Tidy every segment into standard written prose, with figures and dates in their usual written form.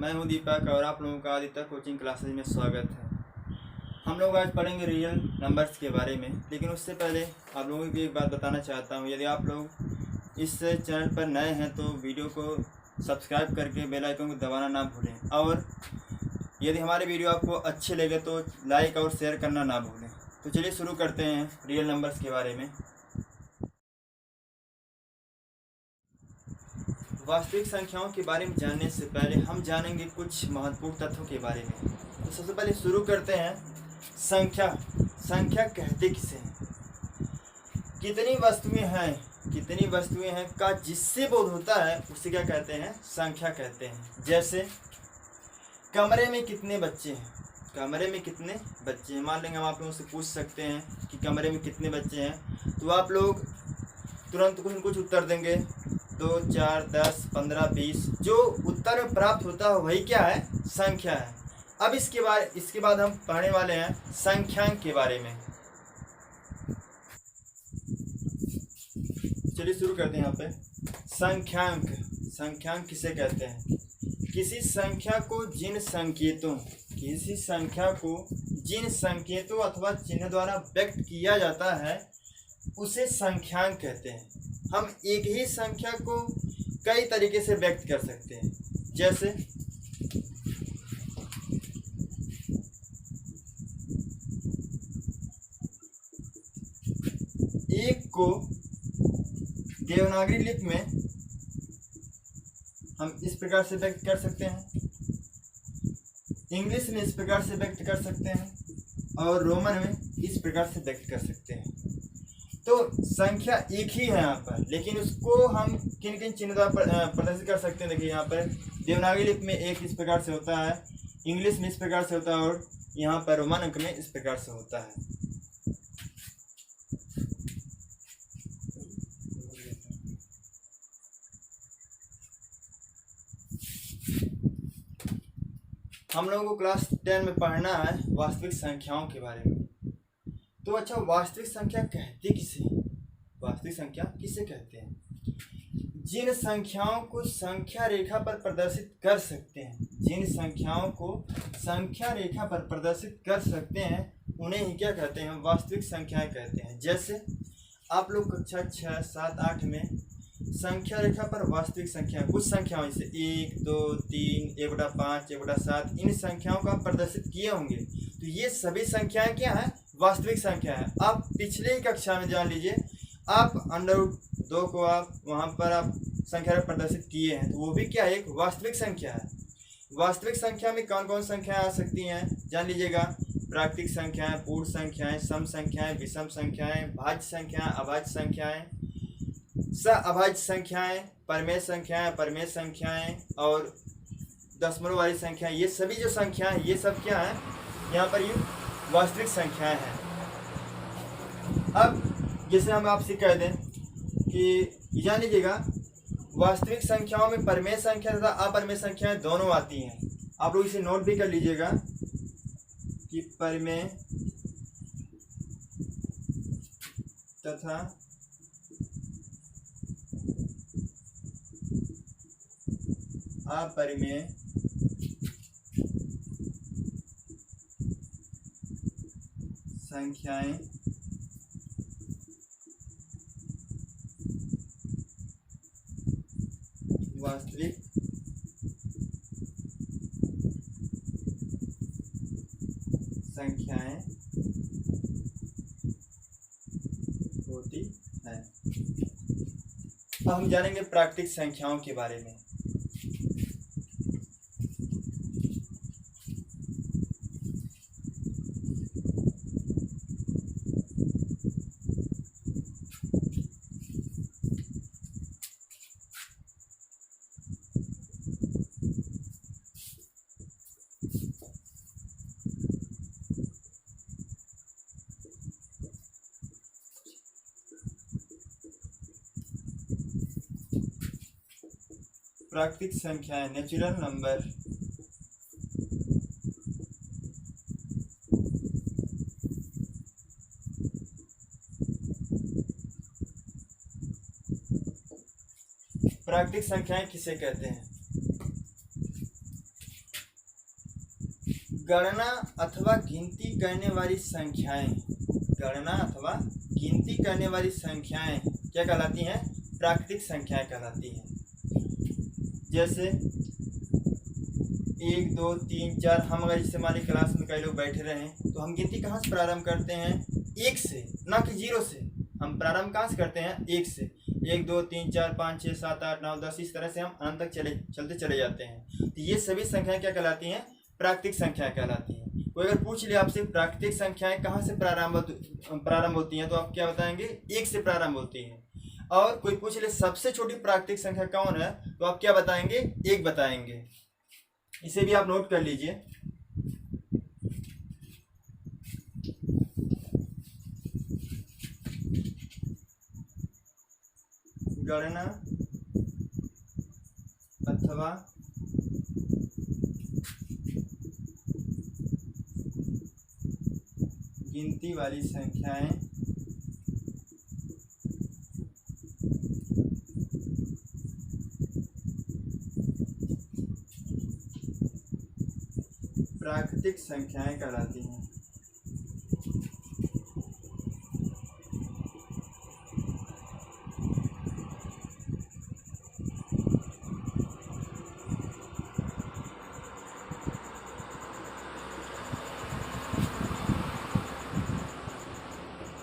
मैं हूं दीपक और आप लोगों का आदित्य कोचिंग क्लासेज में स्वागत है। हम लोग आज पढ़ेंगे रियल नंबर्स के बारे में, लेकिन उससे पहले आप लोगों को एक बात बताना चाहता हूं। यदि आप लोग इस चैनल पर नए हैं तो वीडियो को सब्सक्राइब करके बेल आइकन को दबाना ना भूलें, और यदि हमारे वीडियो आपको अच्छे लगे तो लाइक और शेयर करना ना भूलें। तो चलिए शुरू करते हैं रियल नंबर्स के बारे में। वास्तविक संख्याओं के बारे में जानने से पहले हम जानेंगे कुछ महत्वपूर्ण तथ्यों के बारे में। तो सबसे पहले शुरू करते हैं संख्या। संख्या कहते किसे हैं? कितनी वस्तुएं हैं का जिससे बोध होता है उसे क्या कहते हैं? संख्या कहते हैं। जैसे कमरे में कितने बच्चे हैं? कमरे में कितने बच्चे हैं? मान लेंगे हम आप लोगों से पूछ सकते हैं कि कमरे में कितने बच्चे हैं, तो आप लोग तुरंत कुछ न कुछ उत्तर देंगे, 2, 4, 10, 15, 20। जो उत्तर में प्राप्त होता है वही क्या है? संख्या है। अब इसके बाद हम पढ़ने वाले हैं संख्यांक के बारे में। चलिए शुरू करते हैं यहाँ पे। संख्यांक किसे कहते हैं? किसी संख्या को जिन संकेतों अथवा चिन्ह द्वारा व्यक्त किया जाता है उसे संख्यांक कहते हैं। हम एक ही संख्या को कई तरीके से व्यक्त कर सकते हैं। जैसे एक को देवनागरी लिपि में हम इस प्रकार से व्यक्त कर सकते हैं, इंग्लिश में इस प्रकार से व्यक्त कर सकते हैं, और रोमन में इस प्रकार से व्यक्त कर सकते हैं। तो संख्या एक ही है यहाँ पर, लेकिन उसको हम किन किन चिन्ह द्वारा प्रदर्शित कर सकते हैं। देखिए यहाँ पर देवनागरी लिपि में एक इस प्रकार से होता है, इंग्लिश में इस प्रकार से होता है, और यहाँ पर रोमन अंक में इस प्रकार से होता है। हम लोगों को क्लास 10 में पढ़ना है वास्तविक संख्याओं के बारे में। तो अच्छा, वास्तविक संख्या कहते किसे हैं? वास्तविक संख्या किसे कहते हैं? जिन संख्याओं को संख्या रेखा पर प्रदर्शित कर सकते हैं, उन्हें ही क्या कहते हैं? वास्तविक संख्याएं कहते हैं। जैसे आप लोग कक्षा 6, 7, 8 में संख्या रेखा पर वास्तविक संख्याएं, कुछ संख्याओं जैसे 1, 2, 3, 1/5, 1/7, इन संख्याओं को आप प्रदर्शित किए होंगे। तो ये सभी संख्याएं क्या है? वास्तविक संख्या है। आप पिछले ही कक्षा में जान लीजिए, आप √2 को आप वहाँ पर आप संख्या प्रदर्शित किए हैं, तो वो भी क्या है? एक वास्तविक संख्या है। वास्तविक संख्या में कौन कौन संख्याएं आ सकती हैं जान लीजिएगा। प्राकृतिक संख्याएं, पूर्ण संख्याएं, सम संख्याएं, विषम संख्याएं, भाज्य संख्याएं, अभाज्य संख्याएं, अभाज्य संख्याएं, परमेय संख्याएं, अपरमेय संख्याएं, और दशमलव वाली संख्याएं। ये सभी जो संख्याएं, ये सब क्या है? यहाँ पर ये वास्तविक संख्याएं हैं। अब जैसे हम आपसे कह दें कि जान लीजिएगा, वास्तविक संख्याओं में परमेय संख्या तथा अपरमेय संख्याएं दोनों आती हैं। आप लोग इसे नोट भी कर लीजिएगा कि परमेय तथा अपरमेय संख्याएं वास्तविक संख्याएं होती हैं। अब हम जानेंगे प्राकृतिक संख्याओं के बारे में। प्राकृतिक संख्याएं, नेचुरल नंबर। प्राकृतिक संख्याएं किसे कहते हैं? गणना अथवा गिनती करने वाली संख्याएं, गणना अथवा गिनती करने वाली संख्याएं क्या कहलाती हैं? प्राकृतिक संख्याएं कहलाती हैं। जैसे 1 2 3 4, हम अगर इससे हमारी क्लास में कई लोग बैठे रहे हैं तो हम गिनती कहाँ से प्रारंभ करते हैं? 1 से, ना कि 0 से। हम प्रारंभ कहाँ से करते हैं? 1 से। 1 2 3 4 5 6 7 8 9 10, इस तरह से हम अनंत तक चलते चले जाते हैं। तो ये सभी संख्याएं क्या कहलाती हैं? प्राकृतिक संख्याएं कहलाती हैं। कोई अगर पूछ लिया आपसे प्राकृतिक संख्याएं कहाँ से प्रारंभ होती हैं, तो आप क्या बताएंगे? 1 से प्रारंभ होती हैं। और कोई पूछ ले सबसे छोटी प्राकृतिक संख्या कौन है, तो आप क्या बताएंगे? 1 बताएंगे। इसे भी आप नोट कर लीजिए। गणना अथवा गिनती वाली संख्याएं प्राकृतिक संख्याएं कहलाती हैं।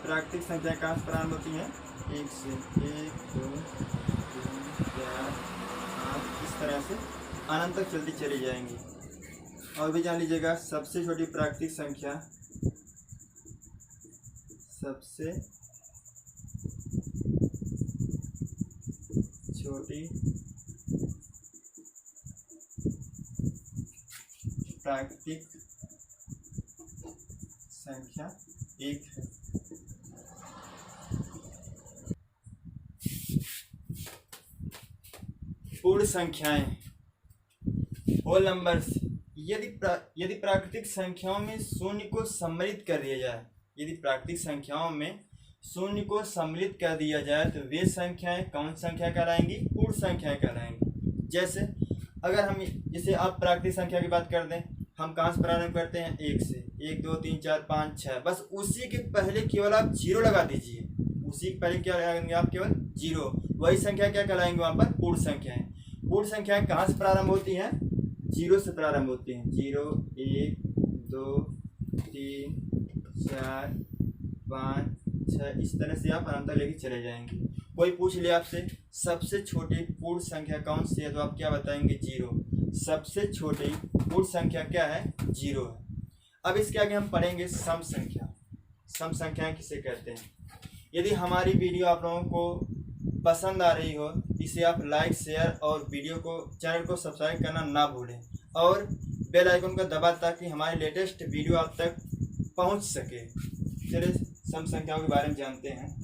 प्राकृतिक संख्या कहाँ से प्रारंभ होती हैं? 1 से। 1 2 3 4 5, इस तरह से अनंत तक चलती चली जाएंगी। और भी जान लीजिएगा, सबसे छोटी प्राकृतिक संख्या, सबसे छोटी प्राकृतिक संख्या 1 है। पूर्ण संख्याएं, होल नंबर्स। यदि प्राकृतिक संख्याओं में शून्य को सम्मिलित कर दिया जाए, यदि प्राकृतिक संख्याओं में शून्य को सम्मिलित कर दिया जाए तो वे संख्याएं कौन संख्या कहलाएंगी? पूर्ण संख्याएं कहलाएंगी। जैसे आप प्राकृतिक संख्या की बात कर दें, हम कहाँ से प्रारंभ करते हैं? 1 से। 1 2 3 4 5 6, बस उसी के पहले केवल आप 0 लगा दीजिए। उसी के पहले क्या लगाएंगे आप? केवल 0। वही संख्या क्या कहलाएंगे वहाँ पर? पूर्ण संख्याएं। पूर्ण संख्याएं कहाँ से प्रारंभ होती हैं? 0 से प्रारंभ होती हैं। 0 1 2 3 4 5 6, इस तरह से आप अनंत लेके चले जाएंगे। कोई पूछ ले आपसे सबसे छोटी पूर्ण संख्या कौन सी है, तो आप क्या बताएंगे? 0। सबसे छोटी पूर्ण संख्या क्या है? 0 है। अब इसके आगे हम पढ़ेंगे सम संख्या। सम संख्याएं किसे कहते हैं? यदि हमारी वीडियो आप लोगों को पसंद आ रही हो, इसे आप लाइक शेयर और चैनल को सब्सक्राइब करना ना भूलें, और बेल आइकन को दबा ताकि हमारे लेटेस्ट वीडियो आप तक पहुंच सके। चलिए सम संख्याओं के बारे में जानते हैं।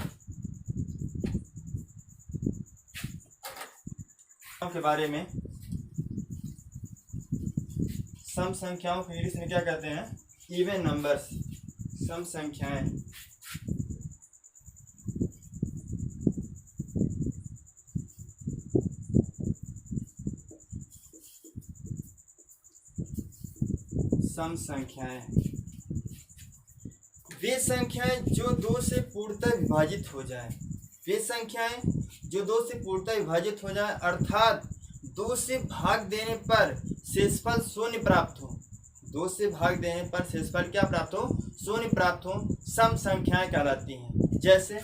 के बारे में सम संख्याओं को इंग्लिश में क्या कहते हैं? Even numbers. सम संख्याएं सम संख्याएं वे संख्याएं जो 2 से पूर्णतः विभाजित हो जाए। वे संख्याएं जो 2 से पूर्णतः विभाजित हो जाए, अर्थात 2 से भाग देने पर शेषफल शून्य प्राप्त हो। 2 से भाग देने पर शेषफल क्या प्राप्त हो? शून्य प्राप्त हो। सम संख्याएं कहलाती हैं। जैसे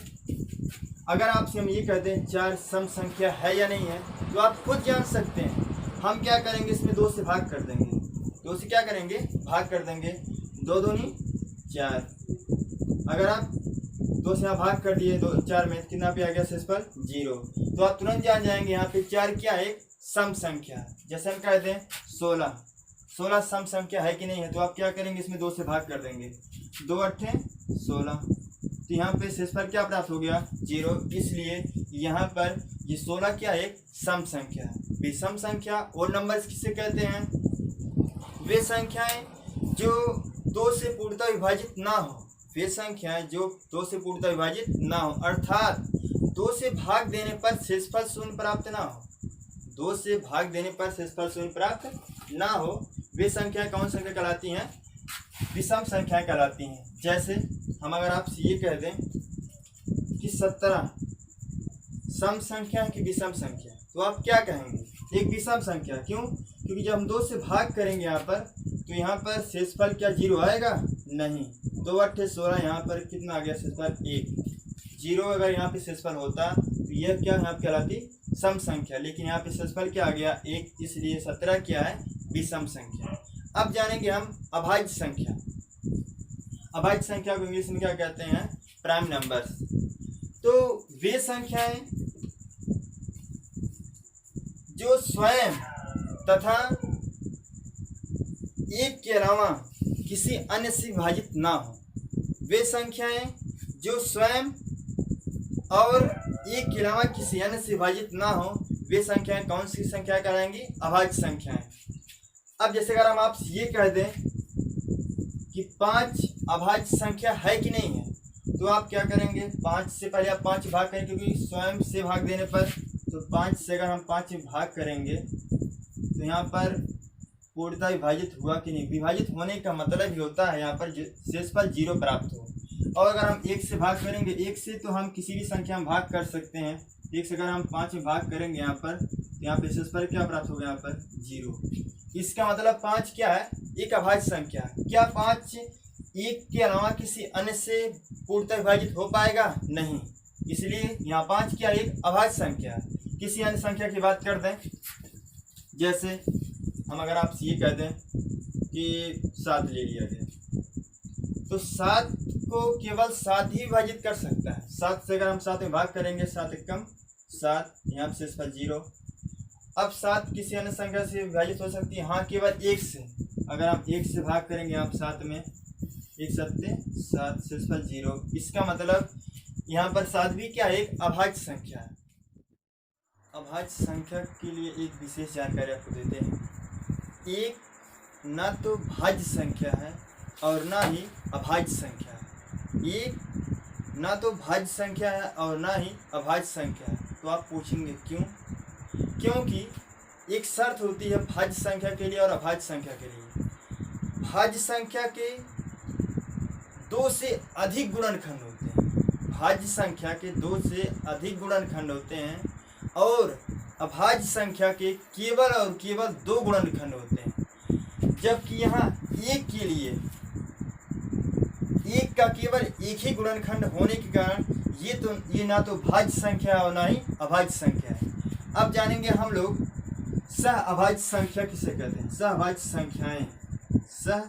अगर आपसे हम ये कहते हैं 4 सम संख्या है या नहीं है, तो आप खुद जान सकते हैं। हम क्या करेंगे? इसमें 2 से भाग कर देंगे। 2 से क्या करेंगे? भाग कर देंगे। 2 दूनी 4। अगर आप 2 से यहाँ भाग कर दिए 2 4 में, कितना पे आ गया शेषफल? 0। तो आप तुरंत जान जाएंगे यहाँ पे 4 क्या है? एक सम संख्या है। जैसे हम कहते हैं 16 सम संख्या है कि नहीं है, तो आप क्या करेंगे? इसमें 2 से भाग कर देंगे। 2 8 16, तो यहाँ पे शेषफल क्या प्राप्त हो गया? 0। इसलिए यहाँ पर ये 16 क्या है? एक सम संख्या है। विषम संख्या और नंबर्स किसे कहते हैं? वे संख्याएं जो 2 से पूर्णतः विभाजित ना हो। वे संख्याएं जो 2 से पूर्णतः विभाजित ना हो, अर्थात 2 से भाग देने पर शेषफल शून्य प्राप्त ना हो। 2 से भाग देने पर शेषफल शून्य प्राप्त ना हो, वे संख्याएं कौन संख्या कहलाती हैं? विषम संख्याएं कहलाती हैं। जैसे हम अगर आपसे ये कह दें कि 17 सम संख्या है कि विषम संख्या, तो आप क्या कहेंगे? एक विषम संख्या। क्यों? क्योंकि जब हम 2 से भाग करेंगे यहाँ पर, तो यहाँ पर शेषफल क्या 0 आएगा? नहीं। 2 8 16, यहाँ पर कितना आ गया शेषफल? 1। 0 अगर यहाँ पे शेषफल होता तो यह क्या यहाँ पे कहलाती? सम संख्या। लेकिन यहाँ पे शेषफल क्या आ गया? 1, इसलिए 17 क्या है? विषम संख्या। अब जानेंगे हम अभाज्य संख्या। अभाज्य संख्या को इंग्लिश में क्या कहते हैं? Prime numbers. तो वे संख्याएं जो स्वयं तथा एक के अलावा किसी अन्य से विभाजित ना हो। वे संख्याएं जो स्वयं और एक के अलावा किसी अन्य से विभाजित ना हो, वे संख्याएं कौन सी संख्या कहलाएंगी? अभाज्य संख्याएं। अब जैसे अगर हम आपसे ये कह दें कि 5 अभाज्य संख्या है कि नहीं है, तो आप क्या करेंगे? 5 से पहले आप 5 भाग करें, क्योंकि स्वयं से भाग देने पर, तो 5 से अगर हम 5 भाग करेंगे तो यहाँ पर पूर्णतः विभाजित हुआ कि नहीं? विभाजित होने का मतलब ही होता है यहाँ पर शेषफल 0 प्राप्त हो। और अगर हम 1 से भाग करेंगे, 1 से तो हम किसी भी संख्या में भाग कर सकते हैं। 1 से अगर हम 5 में भाग करेंगे यहाँ पर, तो यहाँ पे शेषफल क्या प्राप्त होगा? यहाँ पर 0। इसका मतलब 5 क्या है? एक अभाज्य संख्या। क्या 5 1 के अलावा किसी अन्य से पूर्णतः विभाजित हो पाएगा? नहीं। इसलिए यहाँ 5 क्या? एक अभाज्य संख्या। किसी अन्य संख्या की बात कर दें, जैसे हम अगर आपसे ये कह दें कि 7 ले लिया गया, तो 7 को केवल 7 ही विभाजित कर सकता है। 7 से अगर हम 7 में भाग करेंगे, 7 एकम 7, यहाँ पे शेषफल 0। अब 7 किसी अन्य संख्या से विभाजित हो सकती है? हाँ, केवल 1 से। अगर हम 1 से भाग करेंगे यहाँ 7 में, 1 7 7, शेषफल 0। इसका मतलब यहाँ पर 7 भी क्या है? एक अभाज्य संख्या है। अभाज्य संख्या के लिए एक विशेष जानकारी आपको देते हैं। एक ना तो भाज्य संख्या है और ना ही अभाज्य संख्या है। एक ना तो भाज्य संख्या है और ना ही अभाज्य संख्या है। तो आप पूछेंगे क्यों? क्योंकि एक शर्त होती है भाज्य संख्या के लिए और अभाज्य संख्या के लिए। भाज्य संख्या के 2 से अधिक गुणनखंड होते हैं। भाज्य संख्या के 2 से अधिक गुणनखंड होते हैं और अभाज्य संख्या के केवल और केवल 2 गुणनखंड होते हैं। जबकि यहाँ एक के लिए एक का केवल एक ही गुणनखंड होने के कारण ये ना तो भाज्य संख्या और ना ही अभाज्य संख्या है। अब जानेंगे हम लोग सह अभाज्य संख्या किसे कहते हैं। सह अभाज्य संख्याएं, सह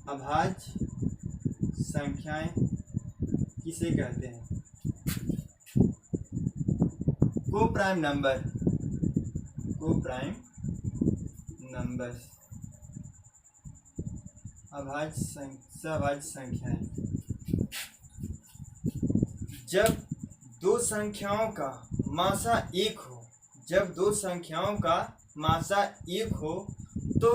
अभाज्य संख्याएं किसे कहते हैं? को प्राइम नंबर, को प्राइम नंबर, अभाज्य संख्याएं। जब 2 संख्याओं का मासा 1 हो, जब 2 संख्याओं का मासा 1 हो, तो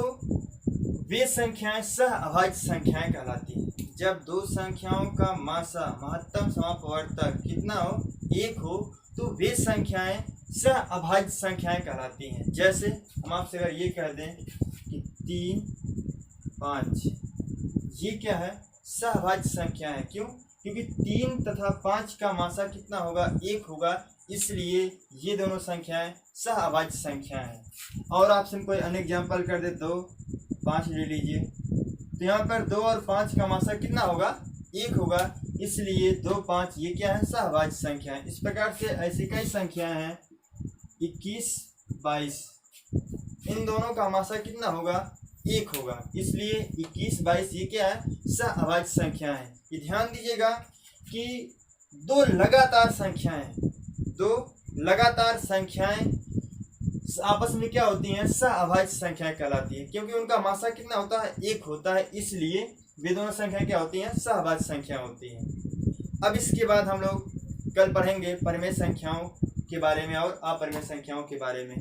वे संख्याएं सह अभाज्य संख्याएं कहलाती हैं। जब 2 संख्याओं का मासा महत्तम समापवर्तक कितना हो? 1 हो, तो वे संख्याएं सह अभाज्य संख्याएं कहलाती हैं। जैसे हम आपसे अगर ये कह दें कि 3 5, ये क्या है? सह अभाज्य संख्या है। क्यों? क्योंकि 3 तथा 5 का मासा कितना होगा? 1 होगा, इसलिए ये दोनों संख्याएं सह अभाज्य संख्याएं हैं। और आपसे कोई अन्य एग्जाम्पल कर दे, 2 5 ले लीजिए, तो यहाँ पर 2 और 5 का मासा कितना होगा? 1 होगा, इसलिए 2 5 ये क्या है? सह अभाज्य संख्या है। इस प्रकार से ऐसी कई संख्याएं हैं। 21 22, इन दोनों का मासा कितना होगा? 1 होगा, इसलिए 21 22 ये क्या है? सह अभाज्य संख्या है। ये ध्यान दीजिएगा कि 2 लगातार संख्याएं आपस में क्या होती हैं? सह अभाज्य संख्याएं कहलाती है। क्योंकि उनका मासा कितना होता है? 1 होता है, इसलिए वे दोनों संख्याएं क्या होती हैं? सह अभाज्य संख्या होती हैं। अब इसके बाद हम लोग कल पढ़ेंगे परिमेय संख्याओं के बारे में और अपरिमेय संख्याओं के बारे में।